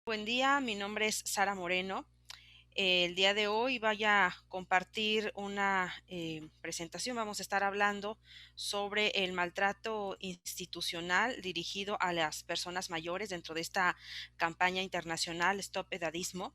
Buen día, mi nombre es Sara Moreno. El día de hoy voy a compartir una presentación. Vamos a estar hablando sobre el maltrato institucional dirigido a las personas mayores dentro de esta campaña internacional Stop Edadismo.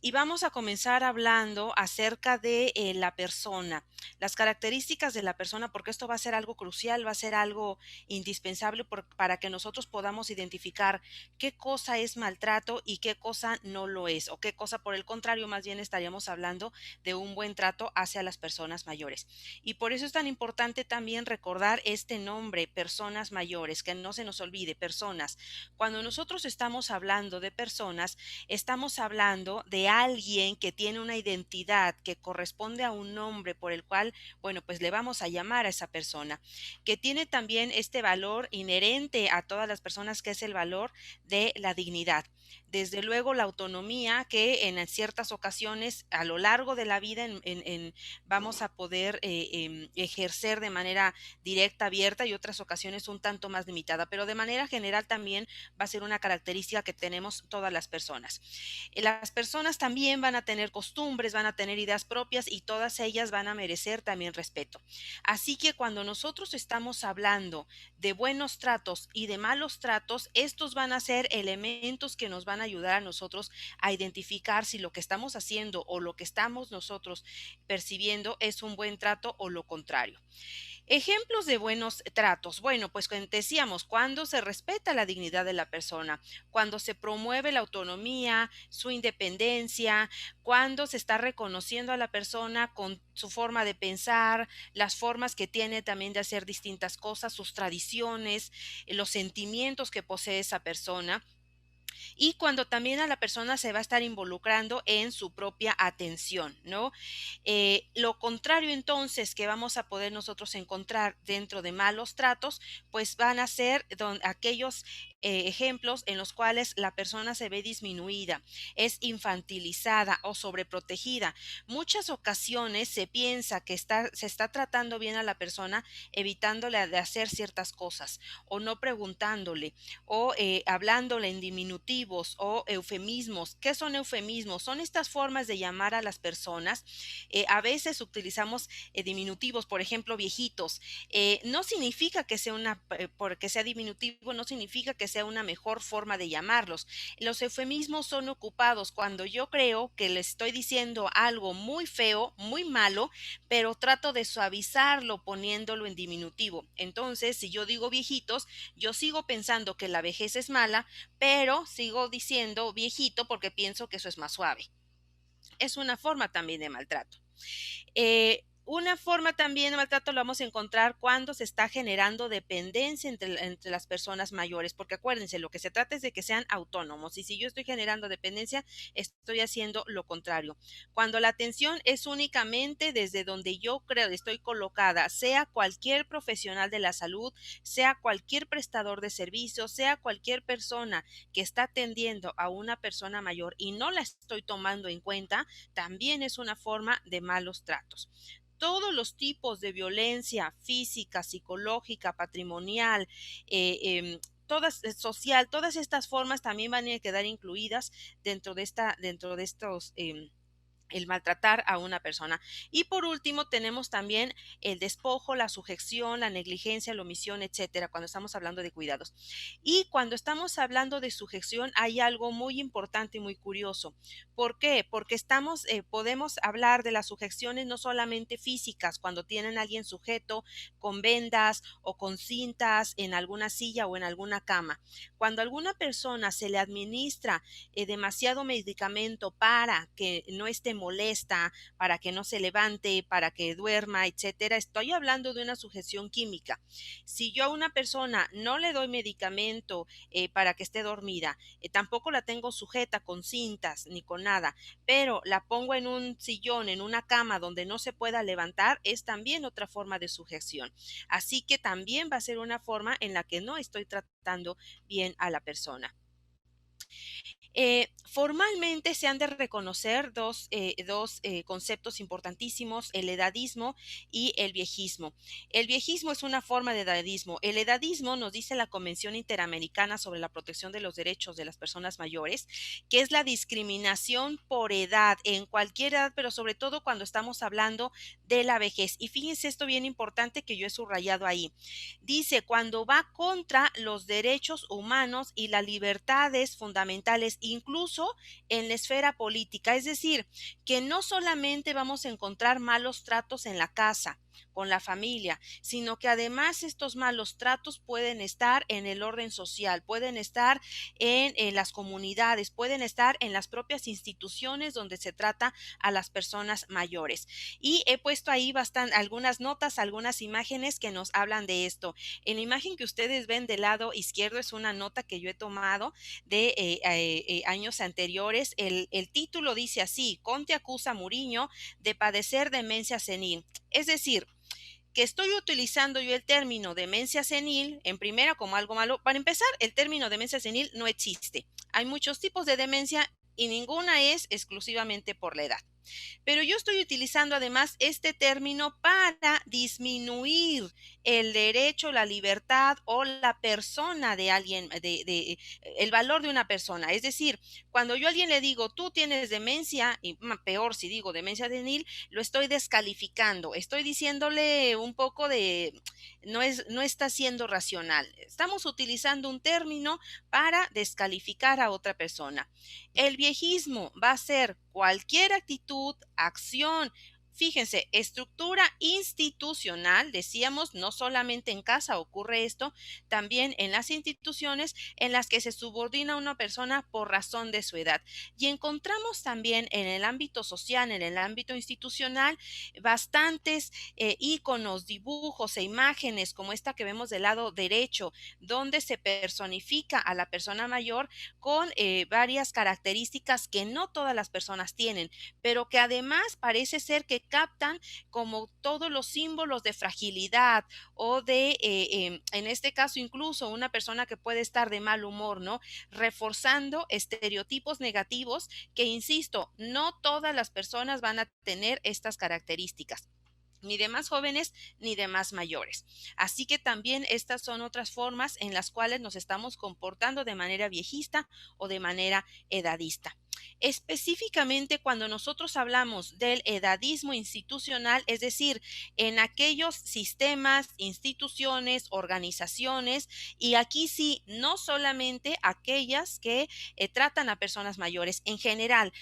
Y vamos a comenzar hablando acerca de la persona, las características de la persona, porque esto va a ser algo crucial, va a ser algo indispensable para que nosotros podamos identificar qué cosa es maltrato y qué cosa no lo es, o qué cosa, por el contrario, más bien estaríamos hablando de un buen trato hacia las personas mayores. Y por eso es tan importante también recordar este nombre, personas mayores, que no se nos olvide, personas. Cuando nosotros estamos hablando de personas, estamos hablando de alguien que tiene una identidad que corresponde a un nombre por el cual, bueno, pues le vamos a llamar a esa persona, que tiene también este valor inherente a todas las personas, que es el valor de la dignidad. Desde luego la autonomía que en ciertas ocasiones a lo largo de la vida vamos a poder ejercer de manera directa, abierta, y otras ocasiones un tanto más limitada, pero de manera general también va a ser una característica que tenemos todas las personas. Las personas también van a tener costumbres, van a tener ideas propias, y todas ellas van a merecer también respeto. Así que cuando nosotros estamos hablando de buenos tratos y de malos tratos, estos van a ser elementos que nos van a ayudar a nosotros a identificar si lo que estamos haciendo o lo que estamos nosotros percibiendo es un buen trato o lo contrario. Ejemplos de buenos tratos. Bueno, pues decíamos, cuando se respeta la dignidad de la persona, cuando se promueve la autonomía, su independencia, cuando se está reconociendo a la persona con su forma de pensar, las formas que tiene también de hacer distintas cosas, sus tradiciones, los sentimientos que posee esa persona, y cuando también a la persona se va a estar involucrando en su propia atención, ¿no? Lo contrario entonces que vamos a poder nosotros encontrar dentro de malos tratos, pues van a ser aquellos ejemplos en los cuales la persona se ve disminuida, es infantilizada o sobreprotegida. Muchas ocasiones se piensa que se está tratando bien a la persona, evitándole de hacer ciertas cosas, o no preguntándole, o hablándole en diminutivos o eufemismos. ¿Qué son eufemismos? Son estas formas de llamar a las personas. A veces utilizamos diminutivos, por ejemplo, viejitos. No significa que sea porque sea diminutivo, no significa que sea una mejor forma de llamarlos. Los eufemismos son ocupados cuando yo creo que le estoy diciendo algo muy feo, muy malo, pero trato de suavizarlo poniéndolo en diminutivo. Entonces, si yo digo viejitos, yo sigo pensando que la vejez es mala, pero sigo diciendo viejito porque pienso que eso es más suave. Es una forma también de maltrato. Una forma también de maltrato lo vamos a encontrar cuando se está generando dependencia entre las personas mayores, porque acuérdense, lo que se trata es de que sean autónomos, y si yo estoy generando dependencia, estoy haciendo lo contrario. Cuando la atención es únicamente desde donde yo creo estoy colocada, sea cualquier profesional de la salud, sea cualquier prestador de servicios, sea cualquier persona que está atendiendo a una persona mayor y no la estoy tomando en cuenta, también es una forma de malos tratos. Todos los tipos de violencia física, psicológica, patrimonial, social, todas estas formas también van a quedar incluidas dentro de estos el maltratar a una persona. Y por último, tenemos también el despojo, la sujeción, la negligencia, la omisión, etcétera, cuando estamos hablando de cuidados. Y cuando estamos hablando de sujeción, hay algo muy importante y muy curioso. ¿Por qué? Porque podemos hablar de las sujeciones no solamente físicas, cuando tienen a alguien sujeto con vendas o con cintas en alguna silla o en alguna cama. Cuando a alguna persona se le administra demasiado medicamento para que no esté molesta, para que no se levante, para que duerma, etcétera. Estoy hablando de una sujeción química. Si yo a una persona no le doy medicamento para que esté dormida, tampoco la tengo sujeta con cintas ni con nada, pero la pongo en un sillón, en una cama donde no se pueda levantar, es también otra forma de sujeción. Así que también va a ser una forma en la que no estoy tratando bien a la persona. Formalmente se han de reconocer dos conceptos importantísimos, el edadismo y el viejismo. El viejismo es una forma de edadismo. El edadismo nos dice la Convención Interamericana sobre la Protección de los Derechos de las Personas Mayores, que es la discriminación por edad, en cualquier edad, pero sobre todo cuando estamos hablando de la vejez. Y fíjense esto bien importante que yo he subrayado ahí. Dice, cuando va contra los derechos humanos y las libertades fundamentales, incluso en la esfera política. Es decir, que no solamente vamos a encontrar malos tratos en la casa, con la familia, sino que además estos malos tratos pueden estar en el orden social, pueden estar en las comunidades, pueden estar en las propias instituciones donde se trata a las personas mayores. Y he puesto ahí algunas notas, algunas imágenes que nos hablan de esto. En la imagen que ustedes ven del lado izquierdo es una nota que yo he tomado de años anteriores. El título dice así: Conte acusa a Muriño de padecer demencia senil. Es decir, que estoy utilizando yo el término demencia senil en primera como algo malo. Para empezar, el término demencia senil no existe. Hay muchos tipos de demencia y ninguna es exclusivamente por la edad. Pero yo estoy utilizando además este término para disminuir el derecho, la libertad o la persona de alguien, el valor de una persona. Es decir, cuando yo a alguien le digo, tú tienes demencia, y peor si digo demencia senil, lo estoy descalificando, estoy diciéndole un poco de, no está siendo racional. Estamos utilizando un término para descalificar a otra persona. El viejismo va a ser cualquier actitud, acción. Fíjense, estructura institucional, decíamos, no solamente en casa ocurre esto, también en las instituciones en las que se subordina a una persona por razón de su edad. Y encontramos también en el ámbito social, en el ámbito institucional, bastantes íconos, dibujos e imágenes como esta que vemos del lado derecho, donde se personifica a la persona mayor con varias características que no todas las personas tienen, pero que además parece ser que captan como todos los símbolos de fragilidad o en este caso, incluso una persona que puede estar de mal humor, ¿no? Reforzando estereotipos negativos que, insisto, no todas las personas van a tener estas características, ni de más jóvenes ni de más mayores. Así que también estas son otras formas en las cuales nos estamos comportando de manera viejista o de manera edadista. Específicamente cuando nosotros hablamos del edadismo institucional, es decir, en aquellos sistemas, instituciones, organizaciones, y aquí sí, no solamente aquellas que tratan a personas mayores, en general,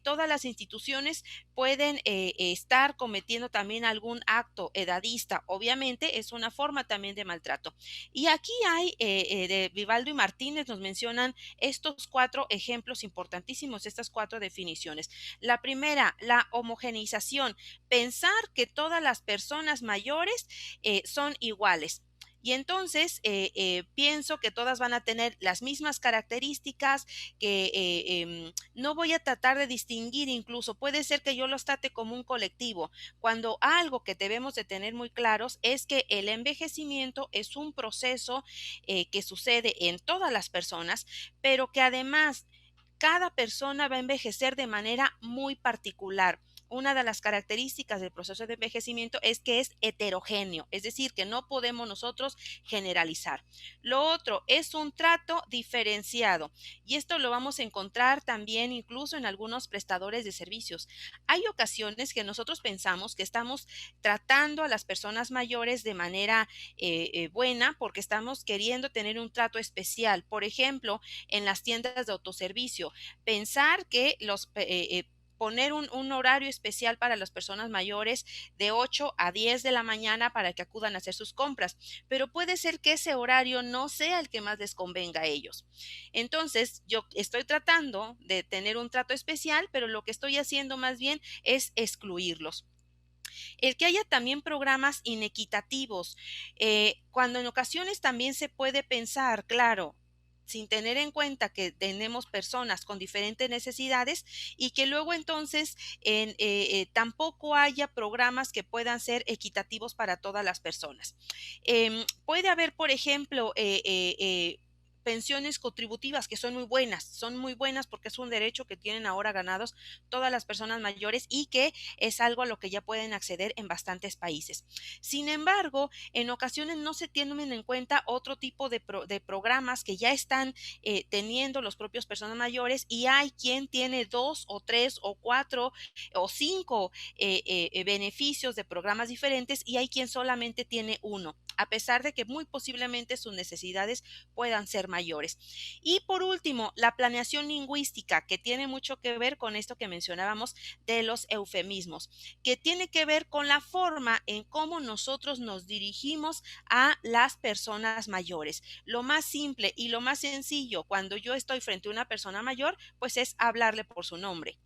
todas las instituciones pueden estar cometiendo también algún acto edadista. Obviamente es una forma también de maltrato. Y aquí hay, de Vivaldo y Martínez nos mencionan estos cuatro ejemplos importantísimos, estas cuatro definiciones. La primera, la homogeneización, pensar que todas las personas mayores son iguales. Y entonces pienso que todas van a tener las mismas características, que no voy a tratar de distinguir, incluso puede ser que yo los trate como un colectivo, cuando algo que debemos de tener muy claros es que el envejecimiento es un proceso que sucede en todas las personas, pero que además cada persona va a envejecer de manera muy particular. Una de las características del proceso de envejecimiento es que es heterogéneo, es decir, que no podemos nosotros generalizar. Lo otro es un trato diferenciado, y esto lo vamos a encontrar también incluso en algunos prestadores de servicios. Hay ocasiones que nosotros pensamos que estamos tratando a las personas mayores de manera buena porque estamos queriendo tener un trato especial. Por ejemplo, en las tiendas de autoservicio, pensar que poner un horario especial para las personas mayores de 8 a 10 de la mañana para que acudan a hacer sus compras, pero puede ser que ese horario no sea el que más les convenga a ellos. Entonces, yo estoy tratando de tener un trato especial, pero lo que estoy haciendo más bien es excluirlos. El que haya también programas inequitativos, cuando en ocasiones también se puede pensar, claro, sin tener en cuenta que tenemos personas con diferentes necesidades y que luego entonces tampoco haya programas que puedan ser equitativos para todas las personas. Puede haber, por ejemplo, pensiones contributivas que son muy buenas porque es un derecho que tienen ahora ganados todas las personas mayores y que es algo a lo que ya pueden acceder en bastantes países. Sin embargo, en ocasiones no se tienen en cuenta otro tipo de programas que ya están teniendo los propios personas mayores y hay quien tiene dos o tres o cuatro o cinco beneficios de programas diferentes y hay quien solamente tiene uno, a pesar de que muy posiblemente sus necesidades puedan ser mayores. Y por último, la planeación lingüística, que tiene mucho que ver con esto que mencionábamos de los eufemismos, que tiene que ver con la forma en cómo nosotros nos dirigimos a las personas mayores. Lo más simple y lo más sencillo cuando yo estoy frente a una persona mayor, pues es hablarle por su nombre.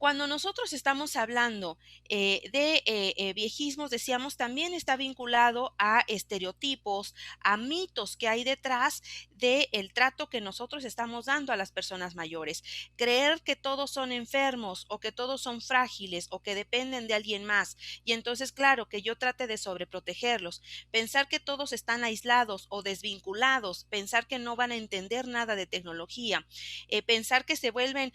Cuando nosotros estamos hablando de viejismos, decíamos, también está vinculado a estereotipos, a mitos que hay detrás del trato que nosotros estamos dando a las personas mayores. Creer que todos son enfermos o que todos son frágiles o que dependen de alguien más. Y entonces, claro, que yo trate de sobreprotegerlos. Pensar que todos están aislados o desvinculados. Pensar que no van a entender nada de tecnología. Pensar que se vuelven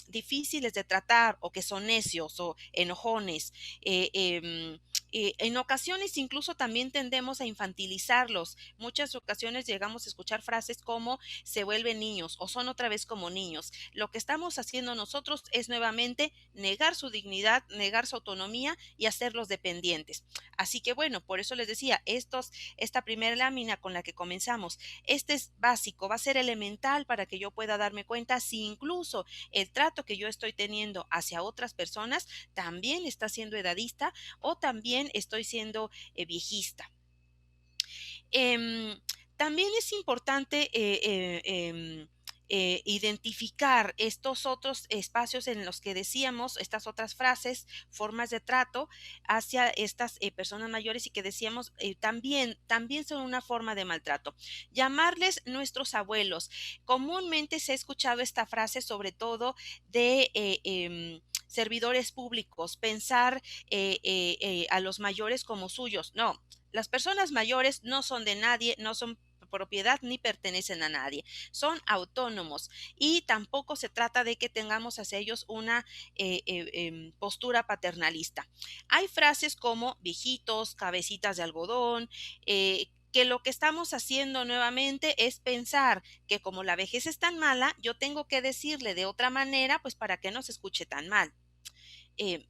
difíciles de tratar o que son necios o enojones. En ocasiones incluso también tendemos a infantilizarlos. Muchas ocasiones llegamos a escuchar frases como se vuelven niños o son otra vez como niños. Lo que estamos haciendo nosotros es nuevamente negar su dignidad, negar su autonomía y hacerlos dependientes. Así que bueno, por eso les decía, esta primera lámina con la que comenzamos, este es básico, va a ser elemental para que yo pueda darme cuenta si incluso el trato que yo estoy teniendo hacia otras personas también está siendo edadista o también estoy siendo viejista. Em, También es importante identificar estos otros espacios en los que decíamos, estas otras frases, formas de trato hacia estas personas mayores y que decíamos también son una forma de maltrato. Llamarles nuestros abuelos. Comúnmente se ha escuchado esta frase sobre todo de servidores públicos, pensar a los mayores como suyos. No, las personas mayores no son de nadie, no son propiedad ni pertenecen a nadie, son autónomos y tampoco se trata de que tengamos hacia ellos una postura paternalista. Hay frases como viejitos, cabecitas de algodón, que lo que estamos haciendo nuevamente es pensar que como la vejez es tan mala, yo tengo que decirle de otra manera, pues para que no se escuche tan mal. eh,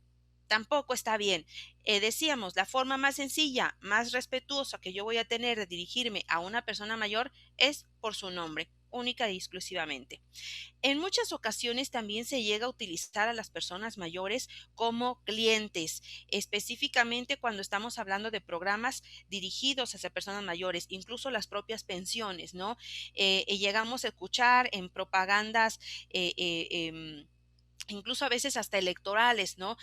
Tampoco está bien. Decíamos, la forma más sencilla, más respetuosa que yo voy a tener de dirigirme a una persona mayor es por su nombre, única y exclusivamente. En muchas ocasiones también se llega a utilizar a las personas mayores como clientes, específicamente cuando estamos hablando de programas dirigidos hacia personas mayores, incluso las propias pensiones, ¿no? Llegamos a escuchar en propagandas incluso a veces hasta electorales, ¿no?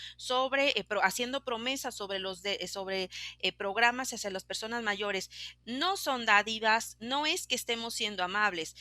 Haciendo promesas sobre programas hacia las personas mayores. No son dádivas, no es que estemos siendo amables,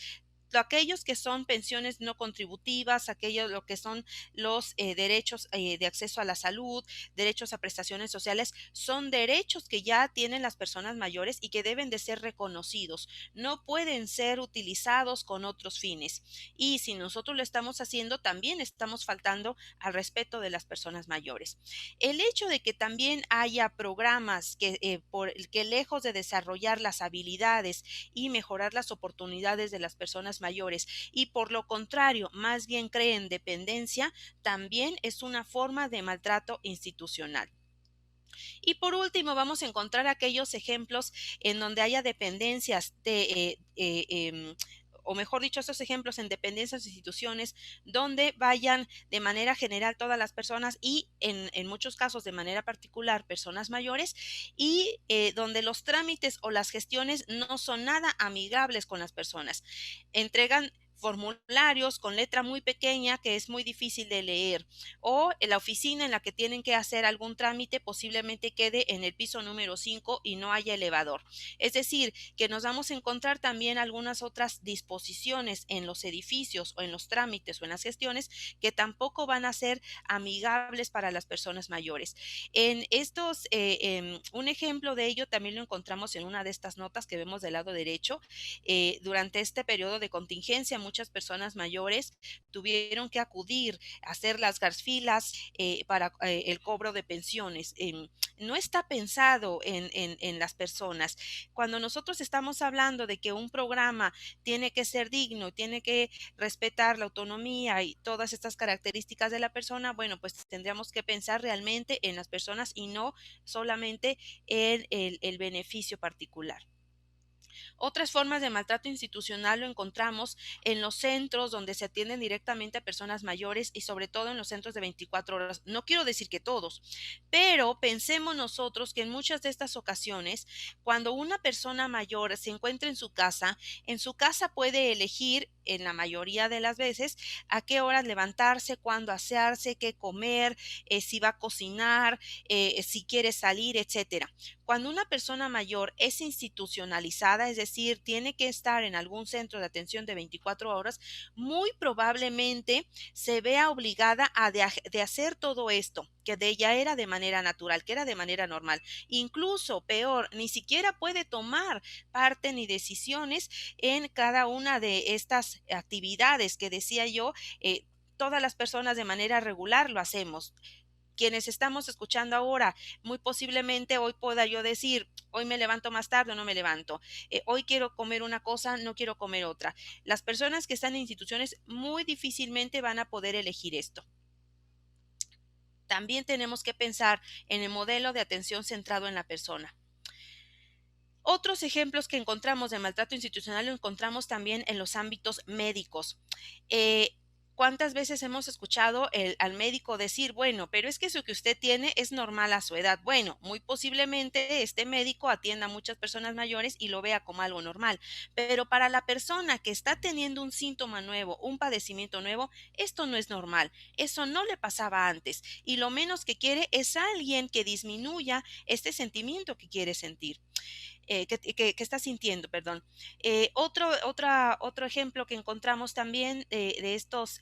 aquellos que son pensiones no contributivas, aquellos lo que son los derechos de acceso a la salud, derechos a prestaciones sociales, son derechos que ya tienen las personas mayores y que deben de ser reconocidos. No pueden ser utilizados con otros fines. Y si nosotros lo estamos haciendo, también estamos faltando al respeto de las personas mayores. El hecho de que también haya programas que lejos de desarrollar las habilidades y mejorar las oportunidades de las personas mayores y por lo contrario, más bien creen dependencia, también es una forma de maltrato institucional. Y por último, vamos a encontrar aquellos ejemplos en donde haya dependencias o mejor dicho, estos ejemplos en dependencias de instituciones donde vayan de manera general todas las personas y en muchos casos de manera particular personas mayores y donde los trámites o las gestiones no son nada amigables con las personas. Entregan formularios con letra muy pequeña que es muy difícil de leer, o en la oficina en la que tienen que hacer algún trámite posiblemente quede en el piso número 5 y no haya elevador. Es decir, que nos vamos a encontrar también algunas otras disposiciones en los edificios o en los trámites o en las gestiones que tampoco van a ser amigables para las personas mayores. En estos, un ejemplo de ello también lo encontramos en una de estas notas que vemos del lado derecho. Durante este periodo de contingencia, muchas personas mayores tuvieron que acudir a hacer las filas para el cobro de pensiones. No está pensado en las personas. Cuando nosotros estamos hablando de que un programa tiene que ser digno, tiene que respetar la autonomía y todas estas características de la persona, bueno, pues tendríamos que pensar realmente en las personas y no solamente en el beneficio particular. Otras formas de maltrato institucional lo encontramos en los centros donde se atienden directamente a personas mayores y sobre todo en los centros de 24 horas. No quiero decir que todos, pero pensemos nosotros que en muchas de estas ocasiones, cuando una persona mayor se encuentra en su casa puede elegir en la mayoría de las veces a qué horas levantarse, cuándo asearse, qué comer, si va a cocinar, si quiere salir, etcétera. Cuando una persona mayor es institucionalizada, es decir, tiene que estar en algún centro de atención de 24 horas, muy probablemente se vea obligada de hacer todo esto, que de ella era de manera natural, que era de manera normal. Incluso peor, ni siquiera puede tomar parte ni decisiones en cada una de estas actividades que decía yo, todas las personas de manera regular lo hacemos. Quienes estamos escuchando ahora, muy posiblemente hoy pueda yo decir, hoy me levanto más tarde o no me levanto, hoy quiero comer una cosa, no quiero comer otra. Las personas que están en instituciones muy difícilmente van a poder elegir esto. También tenemos que pensar en el modelo de atención centrado en la persona. Otros ejemplos que encontramos de maltrato institucional lo encontramos también en los ámbitos médicos. Eh, ¿Cuántas veces hemos escuchado al médico decir, bueno, pero es que eso que usted tiene es normal a su edad? Bueno, muy posiblemente este médico atienda a muchas personas mayores y lo vea como algo normal, pero para la persona que está teniendo un síntoma nuevo, un padecimiento nuevo, esto no es normal, eso no le pasaba antes y lo menos que quiere es alguien que disminuya este sentimiento que quiere sentir. Que está sintiendo, perdón. Otro ejemplo que encontramos también de estos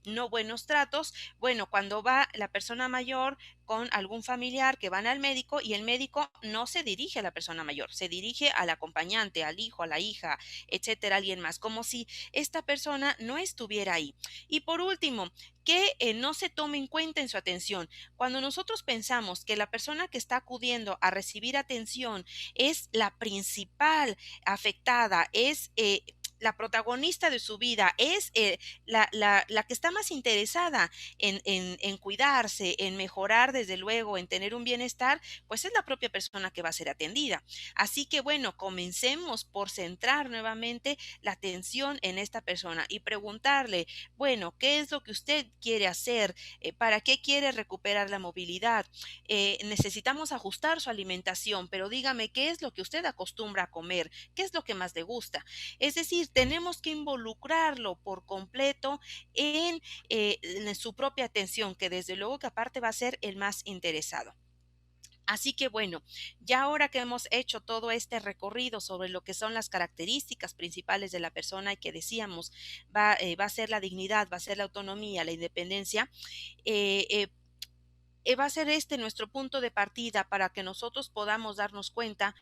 no buenos tratos, bueno, cuando va la persona mayor con algún familiar que van al médico y el médico no se dirige a la persona mayor, se dirige al acompañante, al hijo, a la hija, etcétera, alguien más, como si esta persona no estuviera ahí. Y por último, que no se tome en cuenta en su atención. Cuando nosotros pensamos que la persona que está acudiendo a recibir atención es la principal afectada, es la protagonista de su vida, es la que está más interesada en cuidarse, en mejorar, desde luego, en tener un bienestar, pues es la propia persona que va a ser atendida. Así que bueno, comencemos por centrar nuevamente la atención en esta persona y preguntarle, bueno, ¿qué es lo que usted quiere hacer? ¿Para qué quiere recuperar la movilidad? Necesitamos ajustar su alimentación, pero dígame qué es lo que usted acostumbra a comer, qué es lo que más le gusta. Es decir, tenemos que involucrarlo por completo en su propia atención, que desde luego que aparte va a ser el más interesado. Así que bueno, ya ahora que hemos hecho todo este recorrido sobre lo que son las características principales de la persona y que decíamos va a ser la dignidad, va a ser la autonomía, la independencia, eh, eh, va a ser este nuestro punto de partida para que nosotros podamos darnos cuenta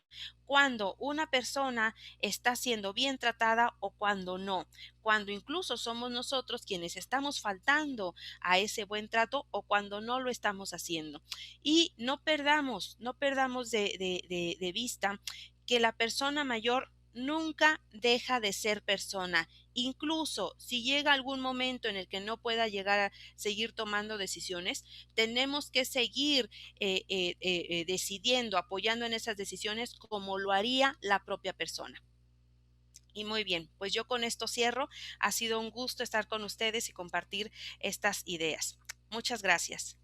cuando una persona está siendo bien tratada o cuando no, cuando incluso somos nosotros quienes estamos faltando a ese buen trato o cuando no lo estamos haciendo. Y no perdamos de vista que la persona mayor nunca deja de ser persona. Incluso si llega algún momento en el que no pueda llegar a seguir tomando decisiones, tenemos que seguir decidiendo, apoyando en esas decisiones como lo haría la propia persona. Y muy bien, pues yo con esto cierro. Ha sido un gusto estar con ustedes y compartir estas ideas. Muchas gracias.